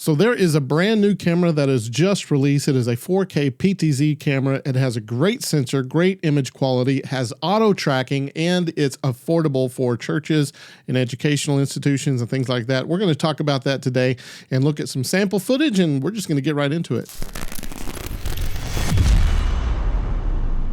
So there is a brand new camera that is just released. It is a 4K PTZ camera. It has a great sensor, great image quality, has auto tracking, and it's affordable for churches and educational institutions and things like that. We're going to talk about that today and look at some sample footage, and we're just going to get right into it.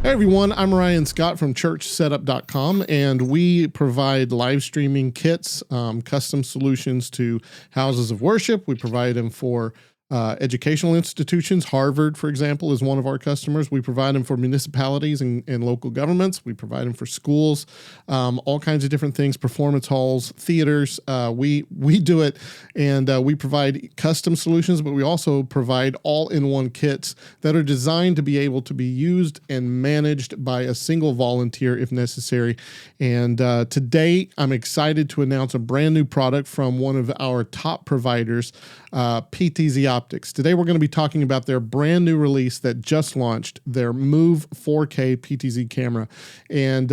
Hey everyone, I'm Ryan Scott from churchsetup.com, and we provide live streaming kits, custom solutions to houses of worship. We provide them for educational institutions. Harvard, for example, is one of our customers. We provide them for municipalities and local governments. We provide them for schools, all kinds of different things, performance halls, theaters. We do it, and we provide custom solutions, but we also provide all-in-one kits that are designed to be able to be used and managed by a single volunteer if necessary. And today, I'm excited to announce a brand new product from one of our top providers, PTZOptics. Today we're going to be talking about their brand new release that just launched, their Move 4K PTZ camera. And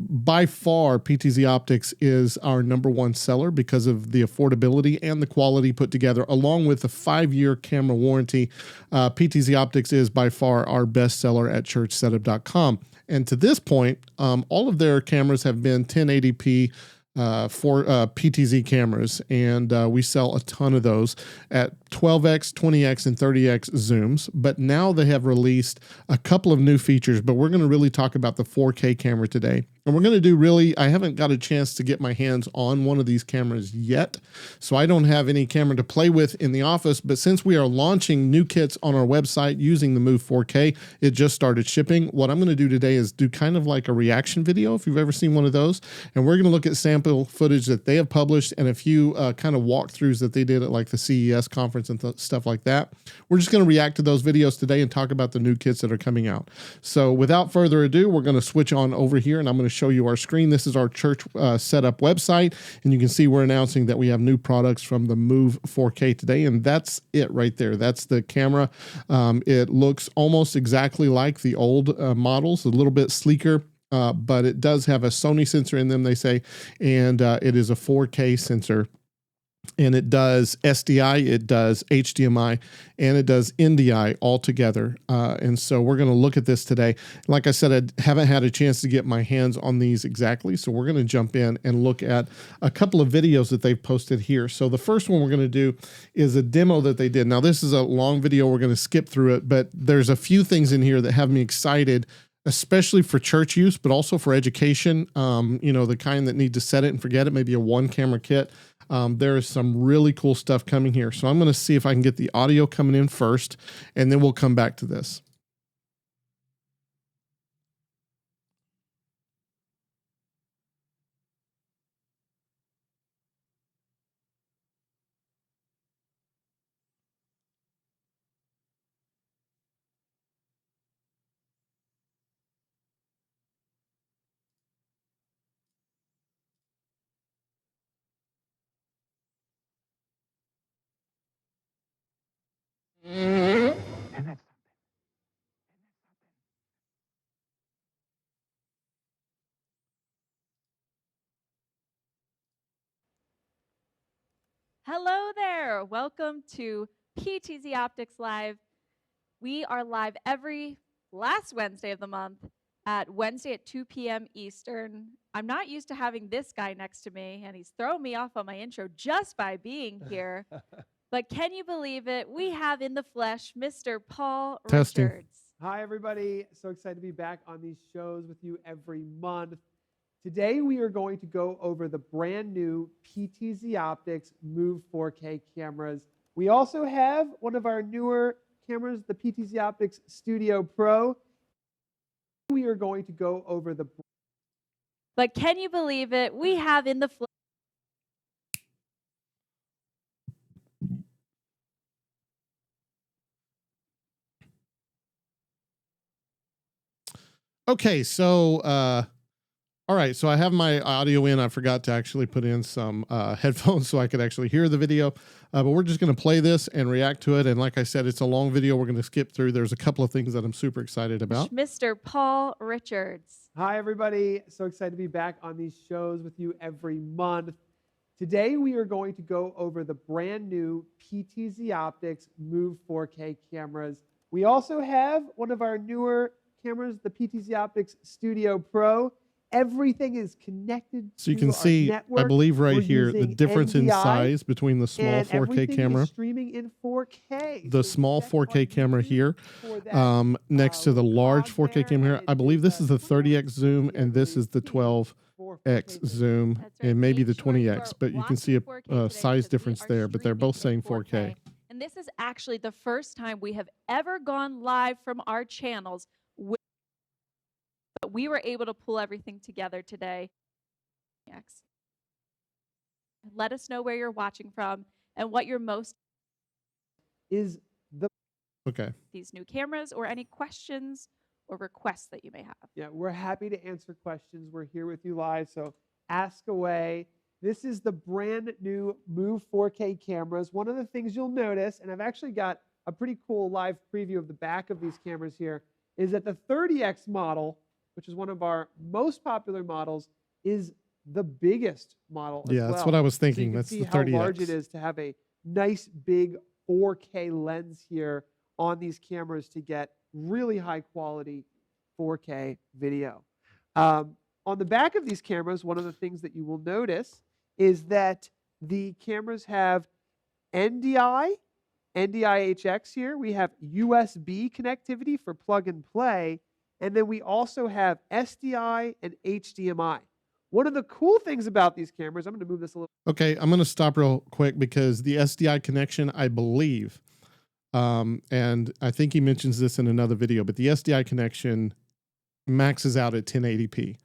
by far, PTZOptics is our #1 seller because of the affordability and the quality put together, along with a 5-year camera warranty. PTZOptics is by far our best seller at churchsetup.com. And to this point, all of their cameras have been 1080p for PTZ cameras, and we sell a ton of those at 12x, 20x, and 30x zooms. But now they have released a couple of new features, but we're going to really talk about the 4K camera today. And we're going to do I haven't got a chance to get my hands on one of these cameras yet, so I don't have any camera to play with in the office. But since we are launching new kits on our website using the Move 4K, it just started shipping. What I'm going to do today is do kind of like a reaction video, if you've ever seen one of those. And we're going to look at sample footage that they have published and a few kind of walkthroughs that they did at like the CES conference and stuff like that. We're just going to react to those videos today and talk about the new kits that are coming out. So without further ado, we're going to switch on over here, and I'm going to show you our screen. This is our church setup website, and you can see we're announcing that we have new products from the Move 4K today, and that's it right there. That's the camera. It looks almost exactly like the old models, a little bit sleeker, but it does have a Sony sensor in them, they say, and it is a 4K sensor. And it does SDI, it does HDMI, and it does NDI all together. And so we're going to look at this today. Like I said, I haven't had a chance to get my hands on these exactly, so we're going to jump in and look at a couple of videos that they've posted here. So the first one we're going to do is a demo that they did. Now, this is a long video. We're going to skip through it, but there's a few things in here that have me excited, especially for church use, but also for education, the kind that need to set it and forget it, maybe a one-camera kit. There is some really cool stuff coming here. So I'm going to see if I can get the audio coming in first, and then we'll come back to this. Hello there. Welcome to PTZOptics Live. We are live every last Wednesday of the month at 2 p.m. Eastern. I'm not used to having this guy next to me, and he's throwing me off on my intro just by being here. But can you believe it? We have in the flesh Mr. Paul Testing. Richards. Hi, everybody. So excited to be back on these shows with you every month. Today, we are going to go over the brand new PTZOptics Move 4K cameras. We also have one of our newer cameras, the PTZOptics Studio Pro. We are going to go over the... But can you believe it? We have in the flesh... Okay, so all right, so I have my audio in. I forgot to actually put in some headphones so I could actually hear the video, but we're just going to play this and react to it. And like I said, it's a long video. We're going to skip through. There's a couple of things that I'm super excited about. Mr. Paul Richards. Hi, everybody. So excited to be back on these shows with you every month. Today, we are going to go over the brand new PTZOptics Move 4K cameras. We also have one of our newer cameras, the PTZOptics Studio Pro. Everything is connected So you to can our see, network. I believe right We're here, the using difference in NDI, size between the small and 4K everything camera, is streaming in 4K. the So small check on 4K camera YouTube here, for that, next to the little large cog 4K there, camera here. and I it believe is this is the 20x 30x zoom, 60, I and this believe, is the P 12x for 4K video. zoom, That's right. and maybe Make the sure you 20x, are but you can see watching 4K a today size because we difference are there, but they're both saying streaming in 4K. And this is actually the first time we have ever gone live from our channels. But we were able to pull everything together today. Let us know where you're watching from and what you're most Is the Okay. these new cameras or any questions or requests that you may have. Yeah, we're happy to answer questions. We're here with you live, so ask away. This is the brand new Move 4K cameras. One of the things you'll notice, and I've actually got a pretty cool live preview of the back of these cameras here, is that the 30X model, which is one of our most popular models, is the biggest model as Yeah, well. that's what I was So you thinking. can That's see the how large it 30X. is to have a nice big 4K lens here on these cameras to get really high quality 4K video. On the back of these cameras, one of the things that you will notice is that the cameras have NDI, NDI-HX here. We have USB connectivity for plug and play. And then we also have SDI and HDMI. One of the cool things about these cameras, I'm going to move this a little. Okay, I'm going to stop real quick because the SDI connection, I believe, and I think he mentions this in another video, but the SDI connection maxes out at 1080p.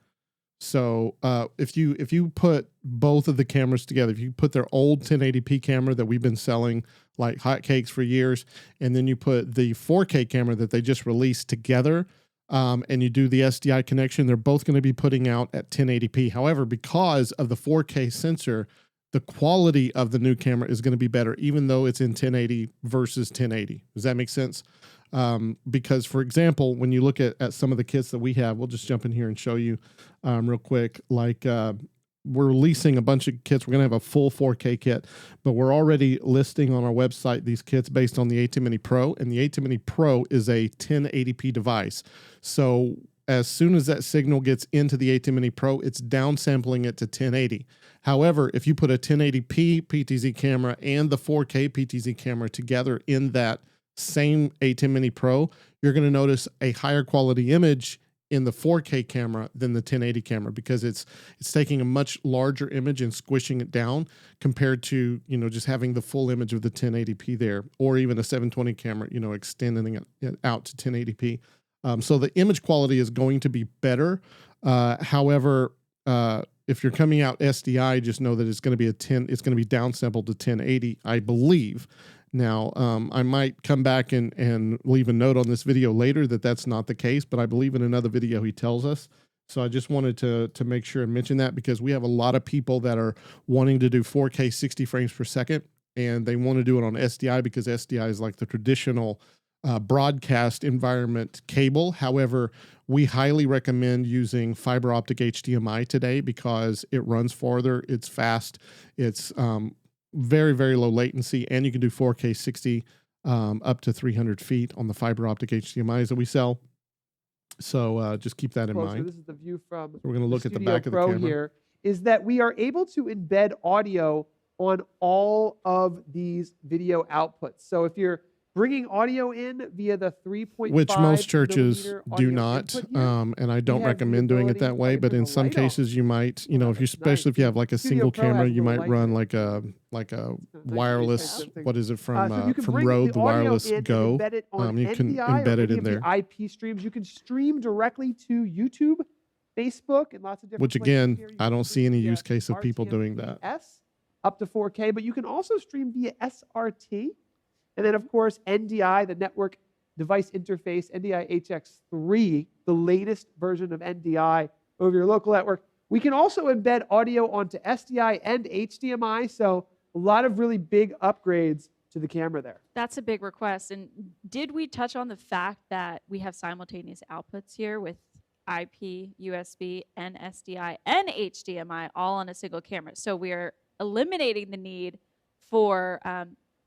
So if you put both of the cameras together, if you put their old 1080p camera that we've been selling like hotcakes for years, and then you put the 4K camera that they just released together, and you do the SDI connection, they're both going to be putting out at 1080p. However, because of the 4K sensor, the quality of the new camera is going to be better, even though it's in 1080 versus 1080. Does that make sense? Because, for example, when you look at some of the kits that we have, we'll just jump in here and show you real quick. Like we're releasing a bunch of kits. We're going to have a full 4K kit, but we're already listing on our website these kits based on the ATEM Mini Pro, and the ATEM Mini Pro is a 1080p device. So as soon as that signal gets into the ATEM Mini Pro, it's downsampling it to 1080. However, if you put a 1080p PTZ camera and the 4K PTZ camera together in that same ATEM Mini Pro, you're going to notice a higher quality image in the 4K camera than the 1080 camera because it's taking a much larger image and squishing it down compared to, you know, just having the full image of the 1080p there, or even a 720 camera, you know, extending it out to 1080p. So the image quality is going to be better. However, if you're coming out SDI, just know that it's going to be it's going to be downsampled to 1080, I believe. Now, I might come back and leave a note on this video later that that's not the case, but I believe in another video he tells us. So I just wanted to make sure and mention that because we have a lot of people that are wanting to do 4K 60 frames per second, and they want to do it on SDI because SDI is like the traditional broadcast environment cable. However, we highly recommend using fiber optic HDMI today because it runs farther, it's fast, it's very, very low latency, and you can do 4K 60 up to 300 feet on the fiber optic HDMIs that we sell. So just keep that in mind. This is the view from So we're going to look at the back of the Pro camera. here, is that we are able to embed audio on all of these video outputs. So if you're bringing audio in via the 3.5, which most churches millimeter do audio not, input here, and I don't we have the recommend doing it ability- that way. oh, But turn in the some light on. cases, you might, you know, if you, that's especially if you nice. have like a Studio single Pro has camera, a you little might light run there. like a nice wireless. type thing. What is it So you from can from bring Rode? the The audio wireless in and Go. embed it on You can NDI embed or it any in of the there. IP streams. You can stream directly to YouTube, Facebook, and lots of different Which places again, here. You I can don't see stream any via use case of people doing that. RTMP-S up to 4K, but you can also stream via SRT. And then, of course, NDI, the network device interface, NDI-HX3, the latest version of NDI over your local network. We can also embed audio onto SDI and HDMI, so a lot of really big upgrades to the camera there. That's a big request. And did we touch on the fact that we have simultaneous outputs here with IP, USB, and SDI, and HDMI all on a single camera? So we are eliminating the need for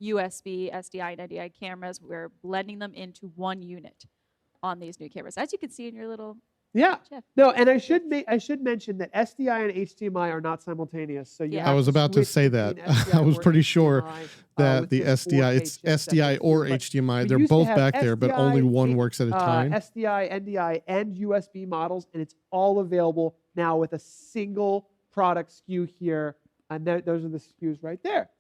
USB, SDI, and NDI cameras. We're blending them into one unit on these new cameras, as you can see in your little Yeah. Jeff. No, and I should mention that SDI and HDMI are not simultaneous. So you Yeah. have I was about to switch say that. between SDI I was or pretty sure HDMI, that with the this SDI, 4K it's chipset SDI that's or new, but HDMI. we They're used to both have back there, but only one SDI, works at a time. SDI, NDI, and USB models, and it's all available now with a single product SKU here. And those are the SKUs right there.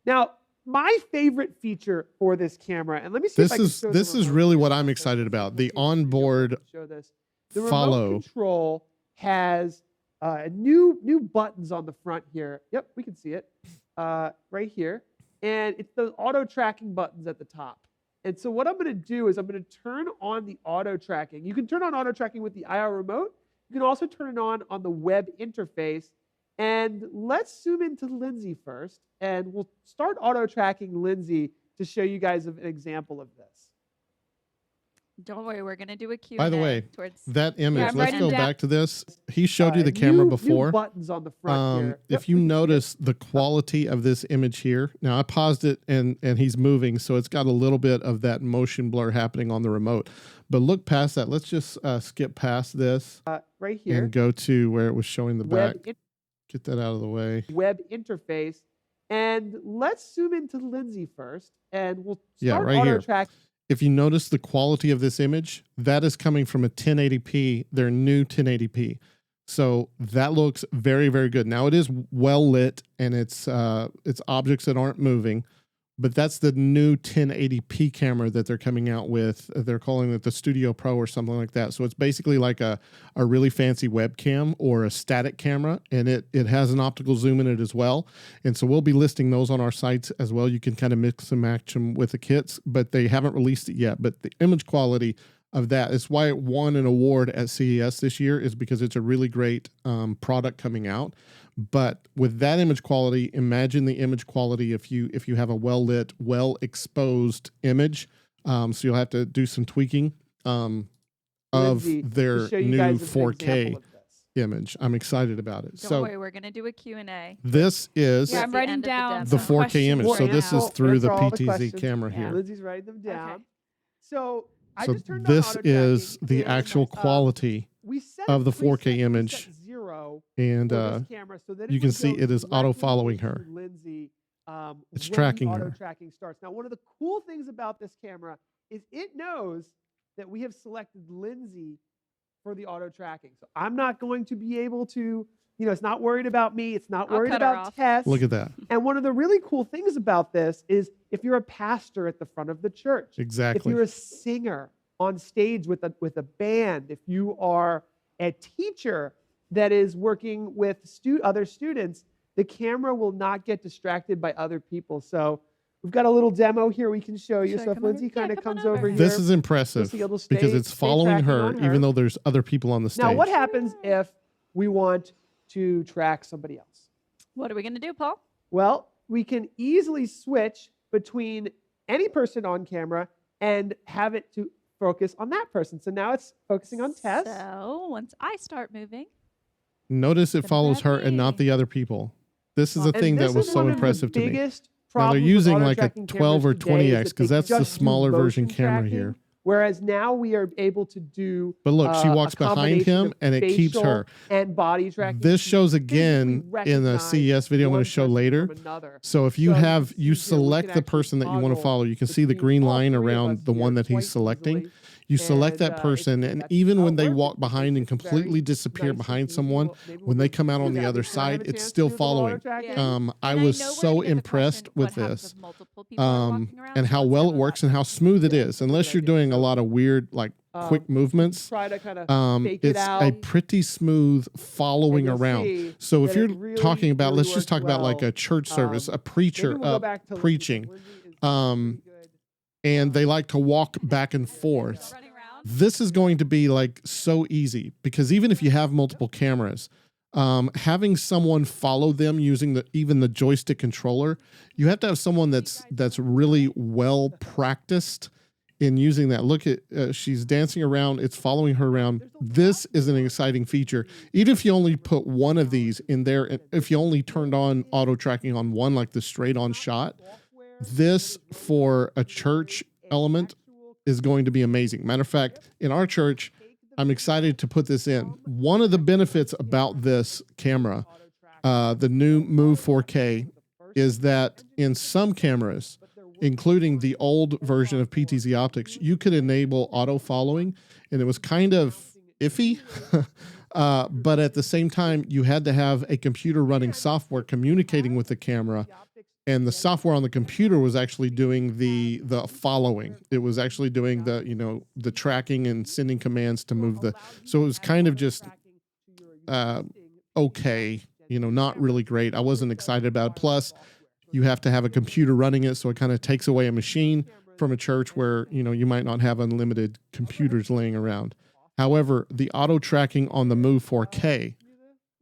Now, my favorite feature for this camera, and let me see if I can show the This is remote really here. what I'm So excited let's see if about. we'll The see if we can onboard show this. The remote follow. control has new buttons on the front here. Yep, we can see it right here. And it's the auto tracking buttons at the top. And so what I'm going to do is I'm going to turn on the auto tracking. You can turn on auto tracking with the IR remote. You can also turn it on the web interface. And let's zoom into Lindsay first. And we'll start auto tracking Lindsay to show you guys an example of this. Don't worry, we're going to do a Q&A. By the way, towards that image, I'm let's writing go down- back to this. He showed you the camera New before. buttons on the front here. Yep, If you we can see it. notice the quality of this image here, now I paused it and he's moving, so it's got a little bit of that motion blur happening on the remote. But look past that. Let's just skip past this right here, and go to where it was showing the back. web Get that out of the way. web interface. And let's zoom into Lindsay first, and we'll Yeah, start right auto here. track. If you notice the quality of this image, that is coming from a 1080p, their new 1080p. So that looks very, very good. Now it is well lit and it's objects that aren't moving, but that's the new 1080p camera that they're coming out with. They're calling it the Studio Pro or something like that. So it's basically like a really fancy webcam or a static camera, and it has an optical zoom in it as well. And so we'll be listing those on our sites as well. You can kind of mix and match them with the kits, but they haven't released it yet. But the image quality of that is why it won an award at CES this year, is because it's a really great product coming out. But with that image quality, imagine the image quality if you have a well-lit, well-exposed image. So you'll have to do some tweaking of Lindsay, to their show you new guys an 4K example of this. image. I'm excited about it. Don't So worry, we're going to do a Q&A. this is Yeah, I'm the writing end of the down demo. the some 4K questions image. So right this now. is through the Answer all the PTZ questions. camera Yeah. here. Lindsay's writing them down. Okay. So I So just turned on this auto is tracking, the and, actual quality we set of a the 4K preset image. 0 and for this camera so that you it can would see go it is directly auto-following into her. Lindsay, It's when tracking the auto her. tracking starts. Now, one of the cool things about this camera is it knows that we have selected Lindsay for the auto tracking. So I'm not going to be able to, it's not worried about me. It's not I'll worried cut her about off. Tess. Look at that. And one of the really cool things about this is if you're a pastor at the front of the church, if Exactly. you're a singer on stage with a band, if you are a teacher that is working with other students, the camera will not get distracted by other people. So we've got a little demo here we can show you. Should I So if come over? Lindsay Yeah, kind of come on comes over over. here, This is you'll impressive see it'll because stay- it's stay following tracking her, on her. even though there's other people on the stage. Now, what happens if we want to track somebody else? What are we going to do, Paul? Well, we can easily switch between any person on camera and have it to focus on that person. So now it's focusing on Tess. So once I start moving, Notice it Gonna follows grab her and not me. the other people. This is a And thing this that was is so one of the impressive to me. biggest Now they're problems with using like a auto-tracking 12 or cameras today is 20x that because they that's the just do smaller version motion camera tracking, here. Whereas now we are able to do. But look, she a walks behind combination him of and it keeps facial her. and body tracking. This to shows physically again in the recognize CES video I'm going one to show person later. from another. So if you So you have, can you see here, we select can the actually person that you want to toggle follow. You can see the between green all line three of around us the here one that quite he's selecting. easily. You select And, that person, and that's even how when it they works. walk behind and It's very completely disappear nice and behind easy. someone, Maybe when we'll they come out do on the that. other Can I have side, a it's chance still to do a little following. auto-tracking? Yeah. I And was know we're so gonna get the impressed question, with what happens this, if multiple people are walking around? and So how let's well it demo works that. and how smooth it Yeah, is. that's a Unless good you're idea. doing a So, lot of weird, like quick movements, Try to kind of fake it it's out. a pretty smooth following and you'll around. see So if that you're it really, talking about, really let's just works talk about like well. a church service, a Maybe preacher we'll go back to Lindsay, 'cause preaching, Lindsay is doing um, pretty good. and they like to walk back and forth. Running around. This is going to be like so easy because even if you have multiple cameras, having someone follow them using even the joystick controller, you have to have someone that's really well practiced in using that. Look at, she's dancing around. It's following her around. This is an exciting feature. Even if you only put one of these in there, if you only turned on auto tracking on one, like the straight on shot, this for a church element is going to be amazing. Matter of fact, in our church, I'm excited to put this in. One of the benefits about this camera, the new Move 4K, is that in some cameras, including the old version of PTZOptics, you could enable auto following, and it was kind of iffy. But at the same time, you had to have a computer running software communicating with the camera, and the software on the computer was actually doing the following. It was actually doing the tracking and sending commands to move the. So it was kind of just okay, not really great. I wasn't excited about it. Plus, you have to have a computer running it, so it kind of takes away a machine from a church where you might not have unlimited computers laying around. However, the auto tracking on the Move 4K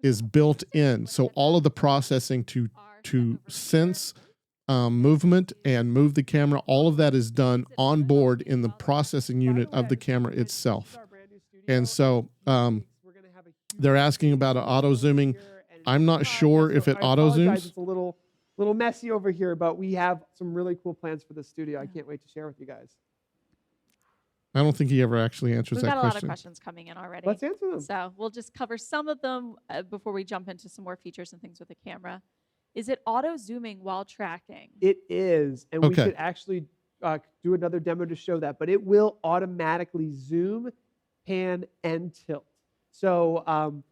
is built in, so all of the processing to sense movement and move the camera, all of that is done on board in the processing unit of the camera itself. And so they're asking about auto zooming. I'm not sure if it auto zooms. It's a little messy over here, but we have some really cool plans for the studio. I can't wait to share with you guys. I don't think he ever actually answers that question. We've got a lot of questions coming in already. Let's answer them. So we'll just cover some of them before we jump into some more features and things with the camera. Is it auto zooming while tracking? It is, and we should actually do another demo to show that, but it will automatically zoom, pan, and tilt. So,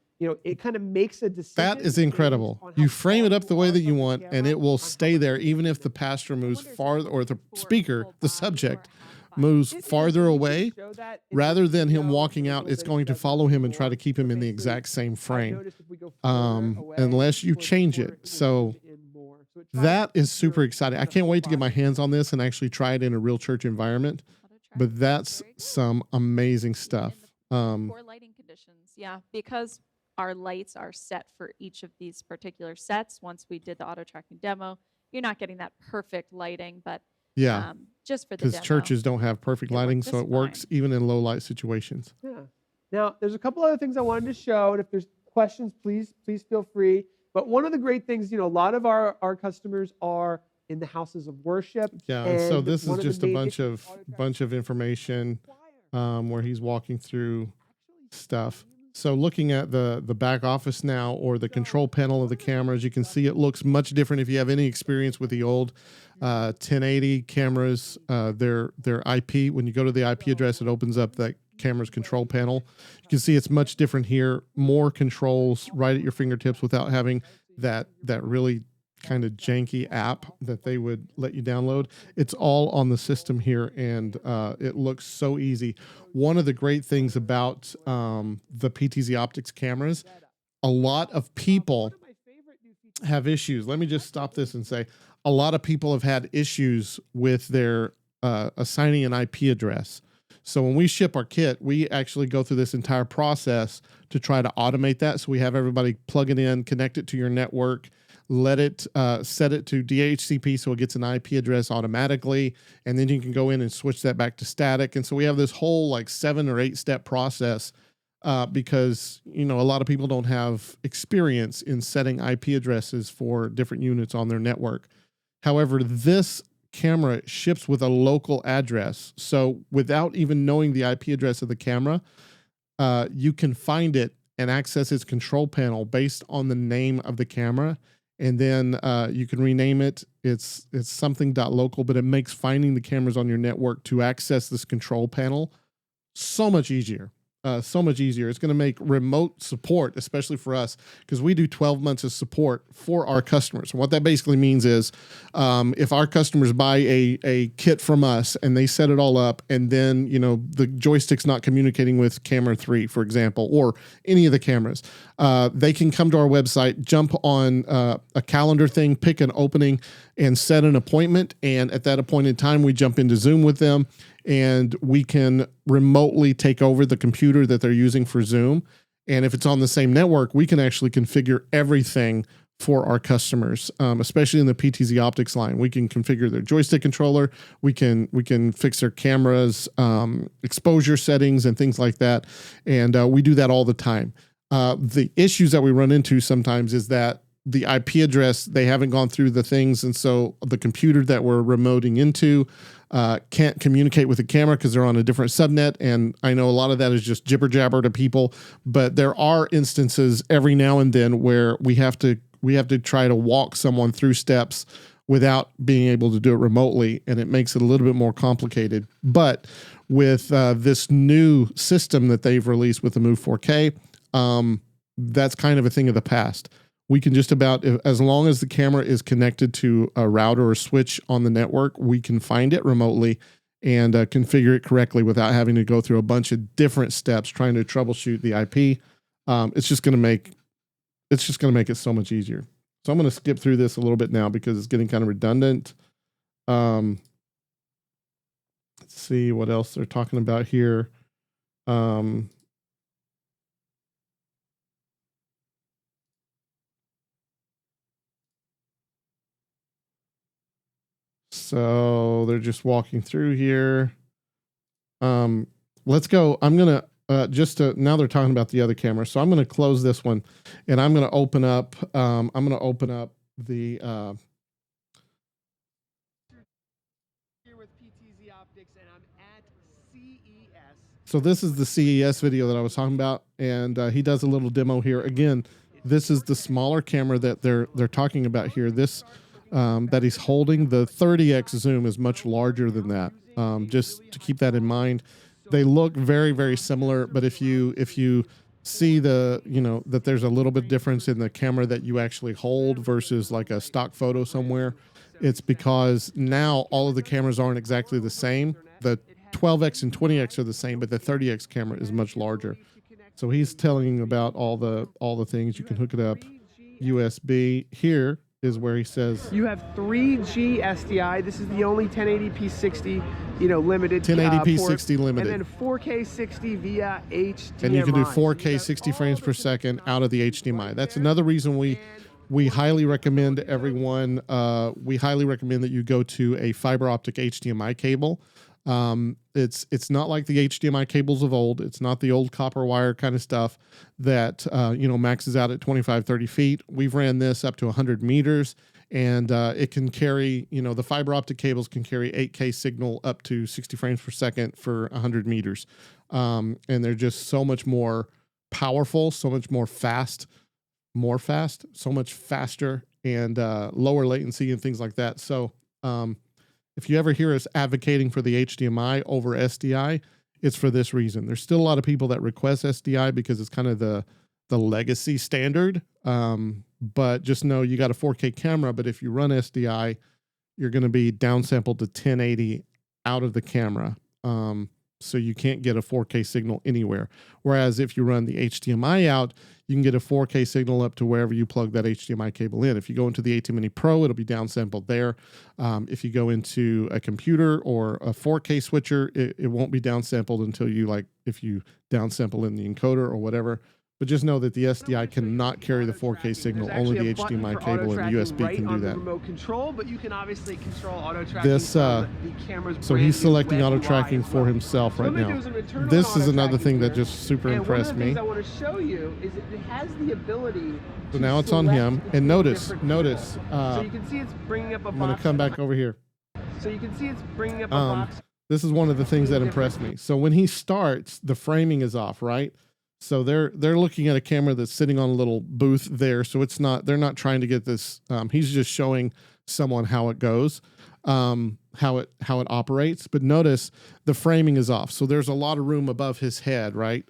it kind of makes a decision. That is incredible. You frame it up the way that you want, and it will stay there even if the pastor moves farther, or the speaker, the subject, moves farther away. Rather than him walking out, it's going to follow him and try to keep him in the exact same frame, unless you change it. So that is super exciting. I can't wait to get my hands on this and actually try it in a real church environment. But that's some amazing stuff. Poor lighting conditions, yeah, because our lights are set for each of these particular sets. Once we did the auto tracking demo, you're not getting that perfect lighting, but yeah, just for the demo. Because churches don't have perfect lighting, so it works even in low light situations. Yeah. Now, there's a couple other things I wanted to show, and if there's questions, please feel free. But one of the great things, a lot of our customers are in the houses of worship. Yeah, and so this is just a bunch of information where he's walking through stuff. So looking at the back office now, or the control panel of the cameras, you can see it looks much different. If you have any experience with the old 1080 cameras, their IP, when you go to the IP address, it opens up that camera's control panel. You can see it's much different here. More controls right at your fingertips without having that really kind of janky app that they would let you download. It's all on the system here, and it looks so easy. One of the great things about the PTZOptics cameras, a lot of people have issues. Let me just stop this and say, a lot of people have had issues with their assigning an IP address. So when we ship our kit, we actually go through this entire process to try to automate that. So we have everybody plug it in, connect it to your network, let it set it to DHCP so it gets an IP address automatically, and then you can go in and switch that back to static. And so we have this whole like 7 or 8 step process because a lot of people don't have experience in setting IP addresses for different units on their network. However, this camera ships with a local address, so without even knowing the IP address of the camera, you can find it and access its control panel based on the name of the camera. And then you can rename it. It's something .local, but it makes finding the cameras on your network to access this control panel so much easier. So much easier. It's going to make remote support, especially for us, because we do 12 months of support for our customers. And what that basically means is if our customers buy a kit from us and they set it all up, and then, the joystick's not communicating with camera 3, for example, or any of the cameras, they can come to our website, jump on a calendar thing, pick an opening, and set an appointment. And at that appointed time, we jump into Zoom with them, and we can remotely take over the computer that they're using for Zoom. And if it's on the same network, we can actually configure everything for our customers, especially in the PTZOptics line. We can configure their joystick controller. We can fix their cameras, exposure settings, and things like that. And we do that all the time. The issues that we run into sometimes is that the IP address, they haven't gone through the things, and so the computer that we're remoting into can't communicate with the camera because they're on a different subnet. And I know a lot of that is just jibber jabber to people, but there are instances every now and then where we have to try to walk someone through steps without being able to do it remotely, and it makes it a little bit more complicated. But with this new system that they've released with the Move 4K, that's kind of a thing of the past. We can just about, as long as the camera is connected to a router or switch on the network, we can find it remotely and configure it correctly without having to go through a bunch of different steps trying to troubleshoot the IP. It's just going to make it so much easier. So I'm going to skip through this a little bit now because it's getting kind of redundant. Let's see what else they're talking about here. So they're just walking through here. Let's go. I'm going to now they're talking about the other camera. So I'm going to close this one and I'm going to open up the Here with PTZOptics, and I'm at CES. So this is the CES video that I was talking about, and he does a little demo here. Again, this is the smaller camera that they're talking about here. This that he's holding, the 30x zoom is much larger than that. Just to keep that in mind. They look very, very similar, but if you see that there's a little bit difference in the camera that you actually hold versus like a stock photo somewhere, it's because now all of the cameras aren't exactly the same. The 12x and 20x are the same, but the 30x camera is much larger. So he's telling you about all the things. You can hook it up USB. Here is where he says you have 3G SDI. This is the only 1080p 60, limited. 1080p port, 60 limited. And then 4K 60 via HDMI. And you can do 4K 60 frames per second out of the HDMI. That's another reason we highly recommend everyone. We highly recommend that you go to a fiber optic HDMI cable. It's not like the HDMI cables of old. It's not the old copper wire kind of stuff that, maxes out at 25, 30 feet. We've ran this up to 100 meters and, it can carry, the fiber optic cables can carry 8K signal up to 60 frames per second for 100 meters. And they're just so much more powerful, so much more fast, so much faster and, lower latency and things like that. So, if you ever hear us advocating for the HDMI over SDI, it's for this reason. There's still a lot of people that request SDI because it's kind of the legacy standard. But just know you got a 4K camera, but if you run SDI, you're going to be downsampled to 1080 out of the camera. So you can't get a 4K signal anywhere. Whereas if you run the HDMI out, you can get a 4K signal up to wherever you plug that HDMI cable in. If you go into the AT Mini Pro, it'll be downsampled there. If you go into a computer or a 4K switcher, it won't be downsampled until if you downsample in the encoder or whatever. But just know that the SDI cannot carry the 4K signal. Only the HDMI cable and USB can do that. Remote control, but you can obviously control auto tracking so he's selecting auto tracking for himself right now. This is another thing that just super impressed me. I want to show you is it has the ability. So now it's on him, and notice. So you can see it's bringing up a box. I'm going to come back over here. So you can see it's bringing up a box. This is one of the things that impressed me. So when he starts, the framing is off, right? So they're looking at a camera that's sitting on a little booth there. So they're not trying to get this. He's just showing someone how it goes, how it operates. But notice the framing is off. So there's a lot of room above his head, right?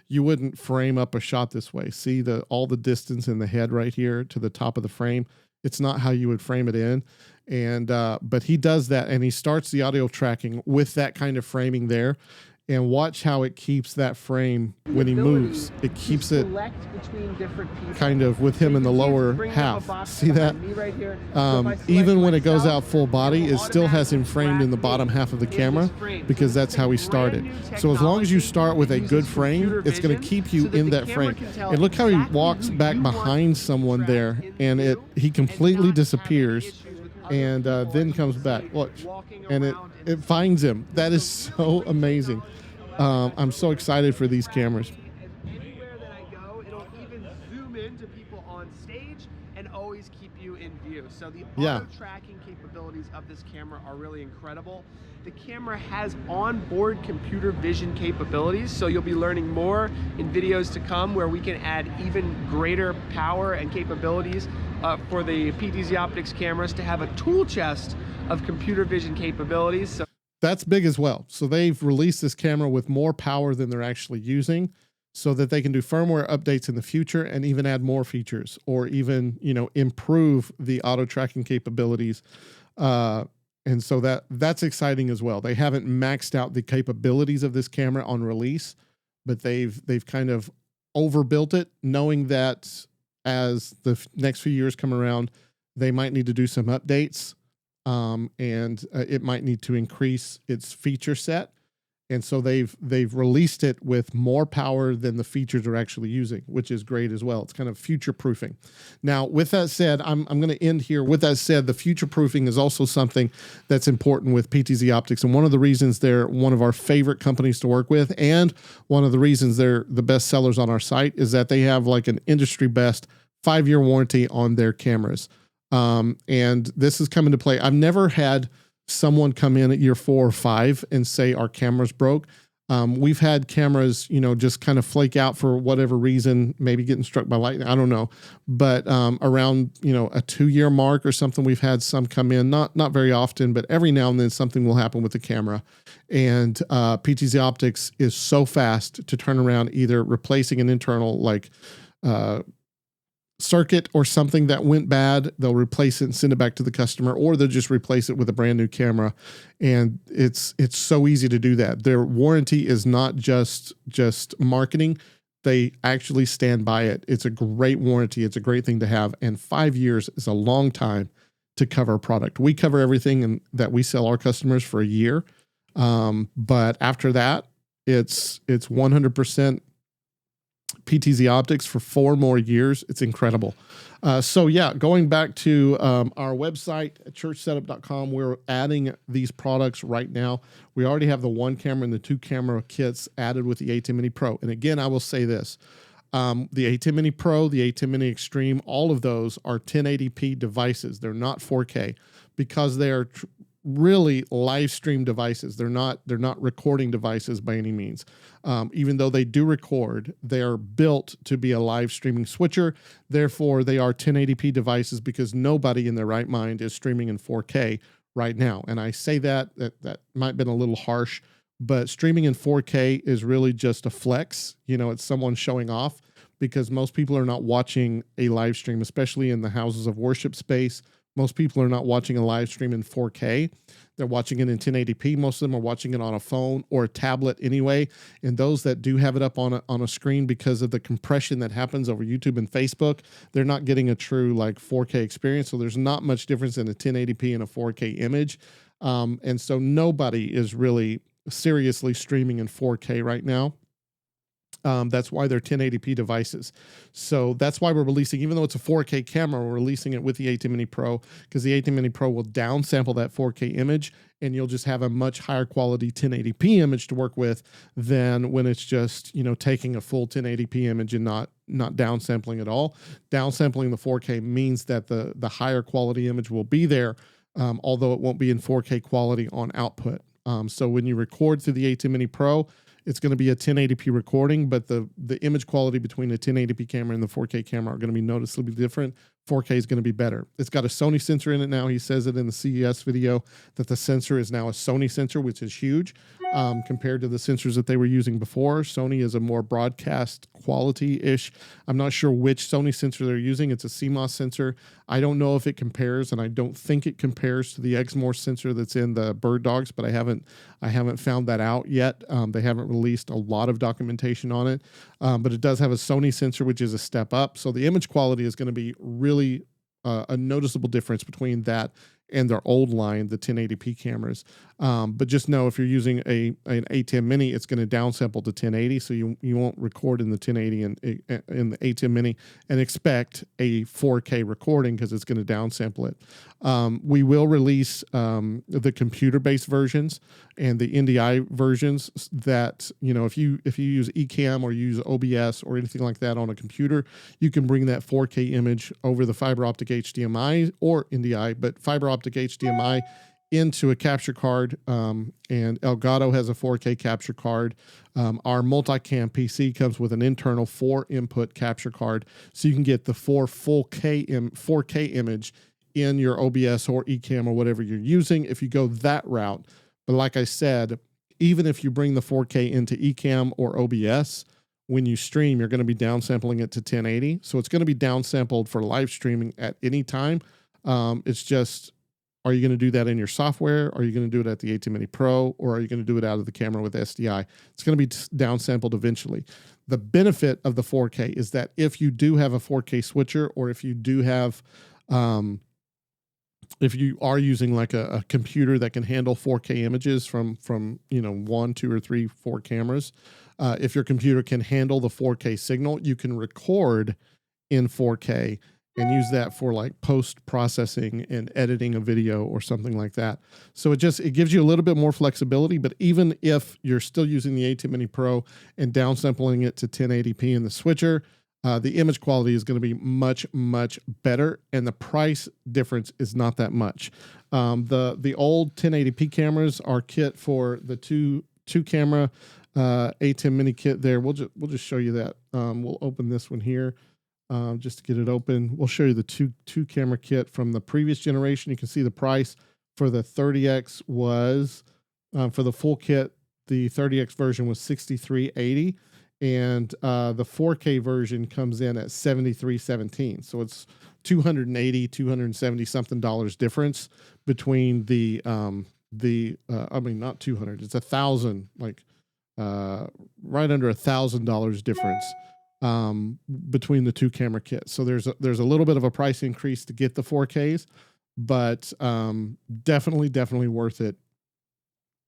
You wouldn't frame up a shot this way. See all the distance in the head right here to the top of the frame. It's not how you would frame it in. And but he does that, and he starts the audio tracking with that kind of framing there. and watch how it keeps that frame when he moves. It keeps it kind of with him in the lower half. See that? Even when it goes out full body, it still has him framed in the bottom half of the camera because that's how he started. So as long as you start with a good frame, it's going to keep you in that frame. And look how he walks back behind someone there, and he completely disappears and then comes back. Watch. And it finds him. That is so amazing. I'm so excited for these cameras. Anywhere that I go, it'll even zoom into people on stage and always keep you in view. So the auto tracking capabilities of this camera are really incredible. The camera has onboard computer vision capabilities, so you'll be learning more in videos to come where we can add even greater power and capabilities for the PTZOptics cameras to have a tool chest of computer vision capabilities. So that's big as well. So they've released this camera with more power than they're actually using so that they can do firmware updates in the future and even add more features or even, improve the auto tracking capabilities. And so that's exciting as well. They haven't maxed out the capabilities of this camera on release, but they've kind of overbuilt it, knowing that as the next few years come around, they might need to do some updates. And it might need to increase its feature set. And so they've released it with more power than the features are actually using, which is great as well. It's kind of future proofing. Now, with that said, I'm going to end here. With that said, the future proofing is also something that's important with PTZOptics. And one of the reasons they're one of our favorite companies to work with, and one of the reasons they're the best sellers on our site, is that they have like an industry best 5-year warranty on their cameras. And this is coming to play. I've never had someone come in at year 4 or 5 and say our camera's broke. We've had cameras, just kind of flake out for whatever reason, maybe getting struck by lightning. I don't know. But around, a 2-year mark or something, we've had some come in, not very often, but every now and then something will happen with the camera. And PTZOptics is so fast to turn around, either replacing an internal like circuit or something that went bad. They'll replace it and send it back to the customer, or they'll just replace it with a brand new camera. And it's so easy to do that. Their warranty is not just marketing. They actually stand by it. It's a great warranty. It's a great thing to have. And 5 years is a long time to cover a product. We cover everything that we sell our customers for a year. But after that, it's 100% PTZOptics for 4 more years. It's incredible. So yeah, going back to our website, churchsetup.com, we're adding these products right now. We already have the 1 camera and the 2 camera kits added with the A10 Mini Pro. And again, I will say this, the A10 Mini Pro, the A10 Mini Extreme, all of those are 1080p devices. They're not 4K because they are really live stream devices. They're not recording devices by any means. Even though they do record, they are built to be a live streaming switcher. Therefore, they are 1080p devices because nobody in their right mind is streaming in 4K right now. And I say that might have been a little harsh, but streaming in 4K is really just a flex. It's someone showing off, because most people are not watching a live stream, especially in the houses of worship space. Most people are not watching a live stream in 4K. They're watching it in 1080p. Most of them are watching it on a phone or a tablet anyway. And those that do have it up on a screen, because of the compression that happens over YouTube and Facebook, they're not getting a true 4K experience. So there's not much difference in a 1080p and a 4K image. And so nobody is really seriously streaming in 4K right now. That's why they're 1080p devices. So that's why we're releasing, even though it's a 4K camera, we're releasing it with the A10 Mini Pro, because the A10 Mini Pro will downsample that 4K image, and you'll just have a much higher quality 1080p image to work with than when it's just, taking a full 1080p image and not downsampling at all. Downsampling the 4K means that the higher quality image will be there, although it won't be in 4K quality on output. So when you record through the A10 Mini Pro, it's going to be a 1080p recording, but the image quality between the 1080p camera and the 4K camera are going to be noticeably different. 4K is going to be better. It's got a Sony sensor in it now. He says it in the CES video that the sensor is now a Sony sensor, which is huge compared to the sensors that they were using before. Sony is a more broadcast quality-ish. I'm not sure which Sony sensor they're using. It's a CMOS sensor. I don't know if it compares, and I don't think it compares to the Exmor sensor that's in the Bird Dogs, but I haven't found that out yet. They haven't released a lot of documentation on it, but it does have a Sony sensor, which is a step up. So the image quality is going to be really a noticeable difference between that and their old line, the 1080p cameras. But just know if you're using an A10 Mini, it's going to downsample to 1080, so you won't record in the 1080 in the A10 Mini and expect a 4K recording because it's going to downsample it. We will release the computer-based versions and the NDI versions that, if you use Ecamm or use OBS or anything like that on a computer, you can bring that 4K image over the fiber optic HDMI or NDI, but fiber optic HDMI into a capture card, and Elgato has a 4K capture card. Our multicam PC comes with an internal 4-input capture card, so you can get the 4K image in your OBS or Ecamm or whatever you're using if you go that route. But like I said, even if you bring the 4K into Ecamm or OBS, when you stream, you're going to be downsampling it to 1080. So it's going to be downsampled for live streaming at any time. It's just, are you going to do that in your software? Are you going to do it at the A10 Mini Pro? Or are you going to do it out of the camera with SDI? It's going to be downsampled eventually. The benefit of the 4K is that if you do have a 4K switcher, or if you do have, if you are using like a computer that can handle 4K images from 1, 2, or 3, 4 cameras, if your computer can handle the 4K signal, you can record in 4K and use that for like post-processing and editing a video or something like that. So it gives you a little bit more flexibility, but even if you're still using the A10 Mini Pro and downsampling it to 1080p in the switcher, the image quality is going to be much, much better, and the price difference is not that much. The old 1080p cameras, our kit for the two camera A10 Mini kit there, we'll just show you that. We'll open this one here. Just to get it open, we'll show you the two camera kit from the previous generation. You can see the price for the 30X was, for the full kit, the 30X version was $63.80, and the 4K version comes in at $73.17. So it's $270 something difference between not 200, it's 1,000, like right under $1,000 difference between the two camera kits. So there's a little bit of a price increase to get the 4Ks, but definitely worth it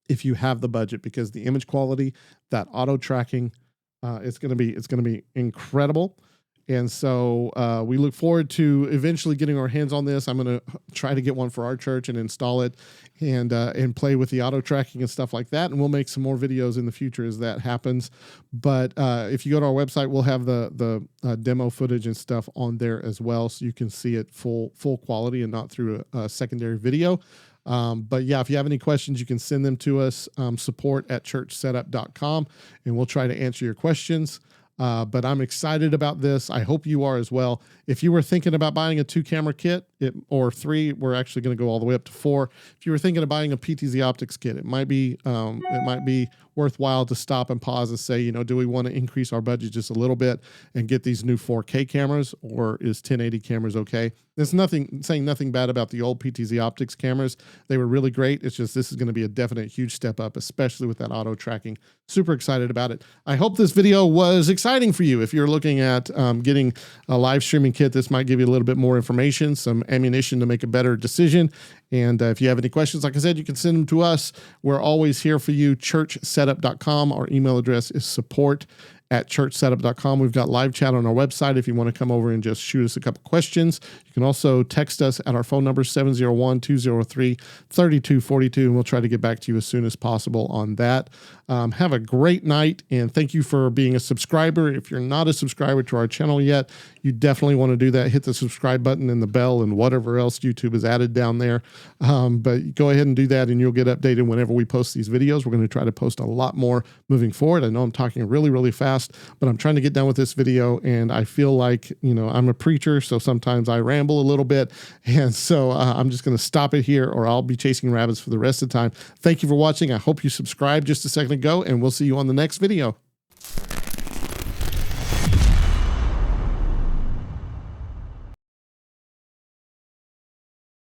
if you have the budget, because the image quality, that auto tracking, it's going to be incredible. And so we look forward to eventually getting our hands on this. I'm going to try to get one for our church and install it and play with the auto tracking and stuff like that. And we'll make some more videos in the future as that happens. But if you go to our website, we'll have the demo footage and stuff on there as well, so you can see it full quality and not through a secondary video. But yeah, if you have any questions, you can send them to us, support@churchsetup.com, and we'll try to answer your questions. But I'm excited about this. I hope you are as well. If you were thinking about buying a 2-camera kit, or 3, we're actually going to go all the way up to 4. If you were thinking of buying a PTZOptics kit, it might be worthwhile to stop and pause and say, do we want to increase our budget just a little bit and get these new 4K cameras, or is 1080 cameras okay? There's saying nothing bad about the old PTZOptics cameras. They were really great. It's just, this is going to be a definite huge step up, especially with that auto tracking. Super excited about it. I hope this video was exciting for you. If you're looking at getting a live streaming kit, this might give you a little bit more information, some ammunition to make a better decision. And if you have any questions, like I said, you can send them to us. We're always here for you. churchsetup.com. Our email address is support@churchsetup.com. We've got live chat on our website if you want to come over and just shoot us a couple questions. You can also text us at our phone number, 701-203-3242, and we'll try to get back to you as soon as possible on that. Have a great night, and thank you for being a subscriber. If you're not a subscriber to our channel yet, you definitely want to do that. Hit the subscribe button and the bell and whatever else YouTube has added down there. But go ahead and do that, and you'll get updated whenever we post these videos. We're going to try to post a lot more moving forward. I know I'm talking really, really fast, fast, but I'm trying to get done with this video, and I feel like, you know, I'm a preacher, so sometimes I ramble a little bit, and so I'm just going to stop it here, or I'll be chasing rabbits for the rest of the time. Thank you for watching. I hope you subscribed just a second ago, and we'll see you on the next video.